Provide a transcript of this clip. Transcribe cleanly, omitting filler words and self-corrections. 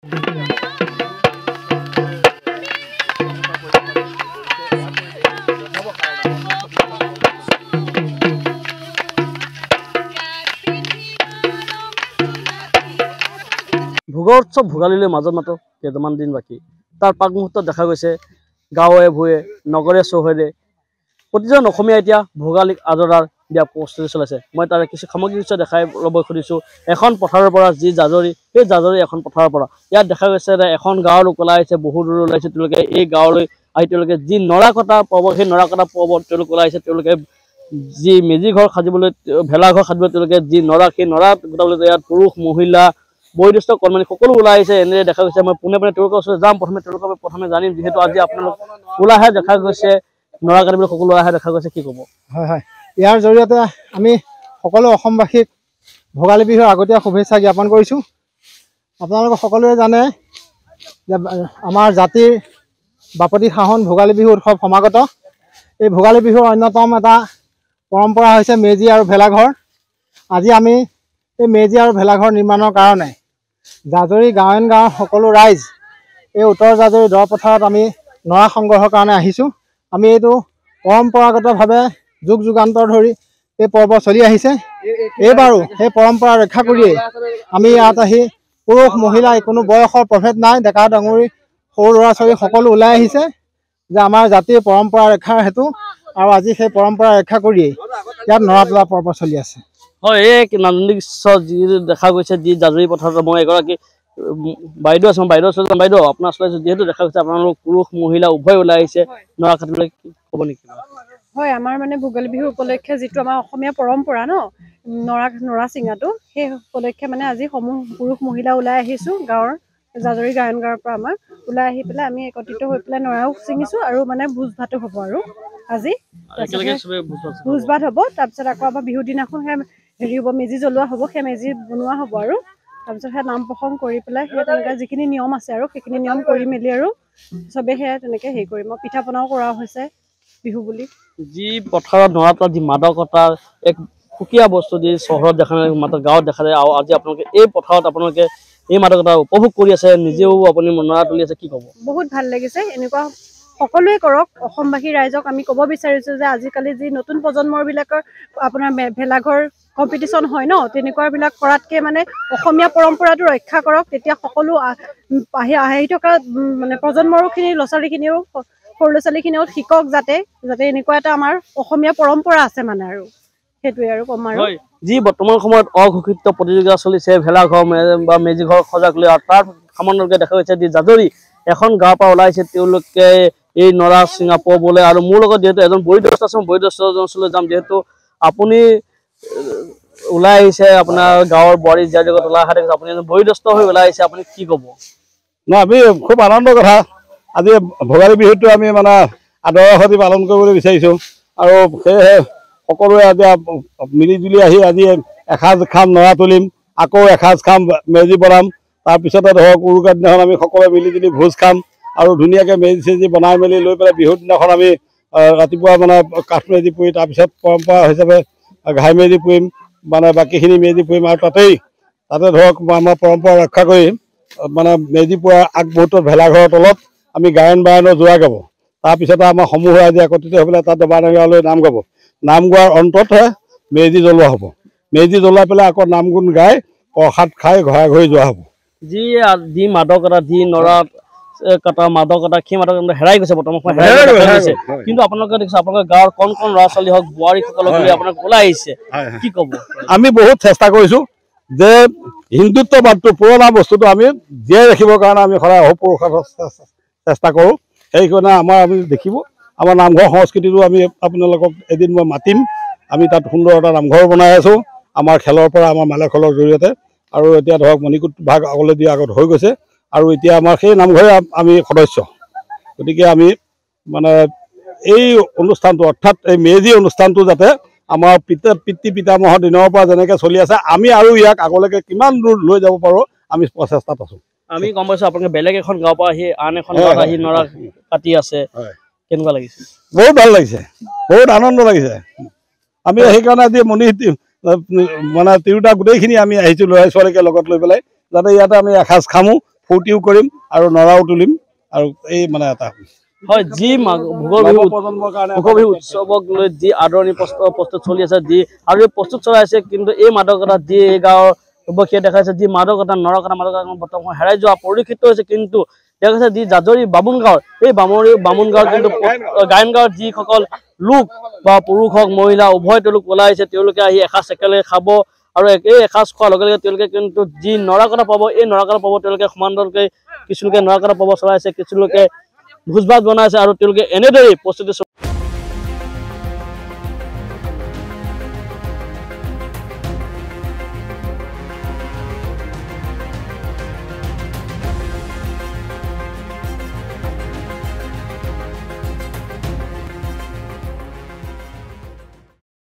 ভোগৰ উৎসৱ ভোগালীলৈ মাজত মাত্ৰ কেইটামান দিন বাকী। তাৰ পাক মুহূৰ্তত দেখা গৈছে গাঁৱে ভূঞে নগৰে চহৰে প্ৰতিজন অসমীয়া এতিয়া ভোগালীক আদৰাৰ দিয়া প্ৰস্তুতি চলাইছে। মই তাৰে কিছু সামগ্ৰিক দৃশ্য দেখাই ল'ব খুজিছোঁ। এখন পথাৰৰ পৰা যি জাজৰি, সেই জাজৰি এখন পথাৰৰ পৰা ইয়াত দেখা গৈছে যে এখন গাঁৱৰ লোক ওলাই আহিছে, বহু দূৰ ওলাইছে। তেওঁলোকে এই গাঁৱলৈ আহি তেওঁলোকে যি নৰা কটা পৰ্ব, সেই নৰা কটা পৰ্বত তেওঁলোক ওলাই আহিছে। তেওঁলোকে যি মেজি ঘৰ সাজিবলৈ, ভেলাঘৰ সাজিবলৈ তেওঁলোকে যি নৰা, সেই নৰা গোটাবলৈ ইয়াত পুৰুষ মহিলা বয়োজ্যেষ্ঠ কৰ্মী সকলো ওলাই আহিছে। এনেদৰে দেখা গৈছে। মই পোনে পোনে তেওঁলোকৰ ওচৰত যাম। প্ৰথমে জানিম, যিহেতু আজি আপোনালোক ওলাইহে দেখা গৈছে, নৰা কাটিবলৈ সকলো ওলাইহে দেখা গৈছে, কি ক'ব? হয় হয়, ইয়াৰ জৰিয়তে আমি সকলো অসমবাসীক ভোগালী বিহুৰ আগতীয়া শুভেচ্ছা জ্ঞাপন কৰিছোঁ। আপোনালোক সকলোৱে জানে যে আমাৰ জাতিৰ বাপতি সাহোন ভোগালী বিহু উৎসৱ সমাগত। এই ভোগালী বিহুৰ অন্যতম এটা পৰম্পৰা হৈছে মেজি আৰু ভেলাঘৰ। আজি আমি এই মেজি আৰু ভেলাঘৰ নিৰ্মাণৰ কাৰণে জাজৰি গাঁৱৰ সকলো ৰাইজ এই উত্তৰ জাজৰি দ পথাৰত আমি নৰা সংগ্ৰহৰ কাৰণে আহিছোঁ। আমি এইটো পৰম্পৰাগতভাৱে যুগ যুগান্তৰ ধৰি এই পৰ্ব চলি আহিছে। এইবাৰো সেই পৰম্পৰা ৰক্ষা কৰিয়েই আমি ইয়াত আহি পুৰুষ মহিলা কোনো বয়সৰ প্ৰভেদ নাই, ডেকা ডাঙৰী সৰু ল'ৰা ছোৱালী সকলো ওলাই আহিছে যে আমাৰ জাতিৰ পৰম্পৰা ৰক্ষাৰ হেতু। আৰু আজি সেই পৰম্পৰা ৰক্ষা কৰিয়েই ইয়াত নৰা তোলা পৰ্ব চলি আছে। হয়, এই নান্দনিক দৃশ্য যি দেখা গৈছে, যি জাজৰি পথাৰত মই এগৰাকী বাইদেউ আছোঁ, বাইদেউ ওচৰত যাম। বাইদেউ, আপোনাৰ ওচৰত যিহেতু দেখা গৈছে আপোনালোক পুৰুষ মহিলা উভয় ওলাই আহিছে নৰা কাটিবলৈ, ক'ব নেকি? হয়, আমাৰ মানে ভোগালী বিহু উপলক্ষে যিটো আমাৰ অসমীয়া পৰম্পৰা নৰা চিঙাটো, সেই উপলক্ষে মানে আজি সমূহ পুৰুষ মহিলা ওলাই আহিছোঁ। গাঁৱৰ জাজৰি গায়ন গাঁৱৰ পৰা আমাৰ ওলাই আহি পেলাই আমি একত্ৰিত হৈ পেলাই নৰাও ছিঙিছোঁ আৰু মানে ভোজ ভাতো হ'ব আৰু আজি ভোজ ভাত হ'ব। তাৰপিছত আকৌ আমাৰ বিহুৰ দিনাখন সেই হেৰি হ'ব, মেজি জ্বলোৱা হ'ব, সেই মেজি বনোৱা হ'ব আৰু তাৰপিছত সেই নাম প্ৰসংগ কৰি পেলাই সেই তেনেকৈ যিখিনি নিয়ম আছে আৰু সেইখিনি নিয়ম কৰি মেলি আৰু চবেই সেয়া তেনেকৈ হেৰি কৰিম। পিঠা পনাও কৰা হৈছে বিহু বুলি। যি পথাৰত নৰা তোলা যি মাদকতাৰ এক সুকীয়া বস্তু, যি চহৰত দেখা নাই, মাত্ৰ গাঁৱত দেখা যায়, আৰু আজি আপোনালোকে এই পথাৰত আপোনালোকে এই মাদকতা উপভোগ কৰি আছে, নিজেও আপুনি নৰা তুলি আছে, কি ক'ব? বহুত ভাল লাগিছে। এনেকুৱা সকলোৱে কৰক। অসমবাসী ৰাইজক আমি ক'ব বিচাৰিছোঁ যে আজিকালি যি নতুন প্ৰজন্মবিলাকৰ আপোনাৰ ভেলাঘৰ কম্পিটিশ্যন হয় তেনেকুৱাবিলাক কৰাতকৈ মানে অসমীয়া পৰম্পৰাটো ৰক্ষা কৰক। তেতিয়া সকলো আহি থকা মানে প্ৰজন্মৰখিনি ল'ৰা ছোৱালীখিনিও, সৰু ল'ৰা ছোৱালীখিনিও শিকক যাতে এনেকুৱা এটা আমাৰ অসমীয়া পৰম্পৰা আছে মানে, আৰু সেইটোৱে আৰু ক'ম আৰু। যি বৰ্তমান সময়ত অঘোষিত প্ৰতিযোগিতা চলিছে ভেলাঘৰ বা মেজি ঘৰ সজাগলৈ, আৰু তাৰ সামান্যকে দেখা গৈছে যি জাজৰি এখন গাঁৱৰ পৰা ওলাইছে তেওঁলোকে এই নৰা চিঙা পৰ্বলৈ। আৰু মোৰ লগত যিহেতু এজন বয়োজ্যেষ্ঠ আছে, বয়োজ্যেষ্ঠজনৰ ওচৰলৈ যাম। যিহেতু আপুনি ওলাই আহিছে, আপোনাৰ গাঁৱৰ বোৱাৰী জীয়াৰ জগত ওলাই অহা দেখিছে, আপুনি এজন বয়োজ্যেষ্ঠ হৈ ওলাই আহিছে, আপুনি কি ক'ব? নহয়, আমি খুব আনন্দৰ কথা। আজি ভোগালী বিহুটো আমি মানে আদৰৰ সৈতে পালন কৰিবলৈ বিচাৰিছোঁ। আৰু সেয়েহে সকলোৱে আজি মিলি জুলি আহি আজি এসাঁজ খাম, নৰা তুলিম, আকৌ এসাঁজ খাম, মেজি বনাম। তাৰপিছতে ধৰক উৰুকাৰ দিনাখন আমি সকলোৱে মিলি জুলি ভোজ খাম আৰু ধুনীয়াকৈ মেজি চেজি বনাই মেলি লৈ পেলাই বিহুৰ দিনাখন আমি ৰাতিপুৱা মানে কাঠ মেজি পুৰি, তাৰপিছত পৰম্পৰা হিচাপে ঘাই মেজি পুৰিম, মানে বাকীখিনি মেজি পুৰিম। আৰু তাতে ধৰক আমাৰ পৰম্পৰা ৰক্ষা কৰি মানে মেজি পুৱাৰ আগমুহূৰ্তত ভেলাঘৰৰ তলত আমি গায়ন বায়নৰ জোৰা গাব। তাৰপিছতে আমাৰ সমূহ ৰাইজে একত্ৰিত হৈ পেলাই তাত দবা নগাঁৱলৈ নাম গাব। নাম গোৱাৰ অন্ততহে মেজি জ্বলোৱা হ'ব। মেজি জ্বলাই পেলাই আকৌ নাম গুণ গাই প্ৰসাদ খাই ঘৰে ঘৰে যোৱা হ'ব। যি মাদকতা, যি নৰা কটা মাদকতা, সেই মাদকতা হেৰাই গৈছে বৰ্তমান সময়ত, হেৰাই গৈছে। কিন্তু আপোনালোকে দেখিছে, আপোনালোকৰ গাঁৱৰ কণ ল'ৰা ছোৱালী হওক, বোৱাৰীসকলক লৈ আপোনালোক ওলাই আহিছে, কি ক'ব? আমি বহুত চেষ্টা কৰিছোঁ যে হিন্দুত্ববাদটো, পুৰণা বস্তুটো আমি জীয়াই ৰাখিবৰ কাৰণে আমি সদায় অহোপুৰুষাৰ্থ চেষ্টা কৰোঁ। সেইকাৰণে আমি দেখিব, আমাৰ নামঘৰ সংস্কৃতিটো আমি আপোনালোকক এদিন মই মাতিম। আমি তাত সুন্দৰ এটা নামঘৰ বনাই আছোঁ আমাৰ খেলৰ পৰা, আমাৰ মালে খেলৰ জৰিয়তে। আৰু এতিয়া ধৰক মণিকূট ভাগ আগলৈ দিয়া আগত হৈ গৈছে, আৰু এতিয়া আমাৰ সেই নামঘৰে আমি সদস্য। গতিকে আমি মানে এই অনুষ্ঠানটো, অৰ্থাৎ এই মেজি অনুষ্ঠানটো যাতে আমাৰ পিতৃ পিতামহৰ দিনৰ পৰা যেনেকৈ চলি আছে, আমি আৰু ইয়াক আগলৈকে কিমান দূৰ লৈ যাব পাৰোঁ আমি প্ৰচেষ্টাত আছোঁ। আমি গম পাইছোঁ আপোনালোকে বেলেগ এখন গাঁৱৰ পৰা আহি আন এখন গাঁৱত আহি নৰা কাটি আছে, কেনেকুৱা লাগিছে? বহুত ভাল লাগিছে, বহুত আনন্দ লাগিছে। আমি সেইকাৰণে আজি মানে তিৰোতা গোটেইখিনি আমি আহিছোঁ ল'ৰা ছোৱালীকে লগত লৈ পেলাই, যাতে ইয়াতে আমি এসাঁজ খামো, ফূৰ্তিও কৰিম আৰু নৰাও তুলিম আৰু এই মানে এটা হয় যি ভোগৰ বিহু প্ৰজন্মৰ কাৰণে ভোগৰ বিহু উৎসৱক লৈ যি আদৰণি প্ৰস্তুত চলি আছে যি আৰু প্ৰস্তুত চলাই আছে কিন্তু এই মাদকতা যি এই গাঁৱৰ যুৱকীয়ে দেখাইছে যি মাদকতা নৰকতা মাদকতা বৰ্তমান হেৰাই যোৱা পৰিলক্ষিত হৈছে কিন্তু দেখাইছে যি জাজৰি বামুণ গাঁৱৰ এই বামুণ গাঁৱৰ কিন্তু গায়ন গাঁৱৰ যিসকল লোক বা পুৰুষ হওক মহিলা উভয় তেওঁলোক ওলাই আহিছে তেওঁলোকে আহি এসাঁজ একেলগে খাব আৰু এই এসাঁজ খোৱাৰ লগে লগে তেওঁলোকে কিন্তু যি নৰাকটা পাব এই নৰাকটা পাব তেওঁলোকে সমান্তৰালকৈ কিছুলোকে নৰাকটা পাব চলাইছে কিছুলোকে ভোজ ভাত বনাইছে আৰু তেওঁলোকে এনেদৰেই প্ৰস্তুতি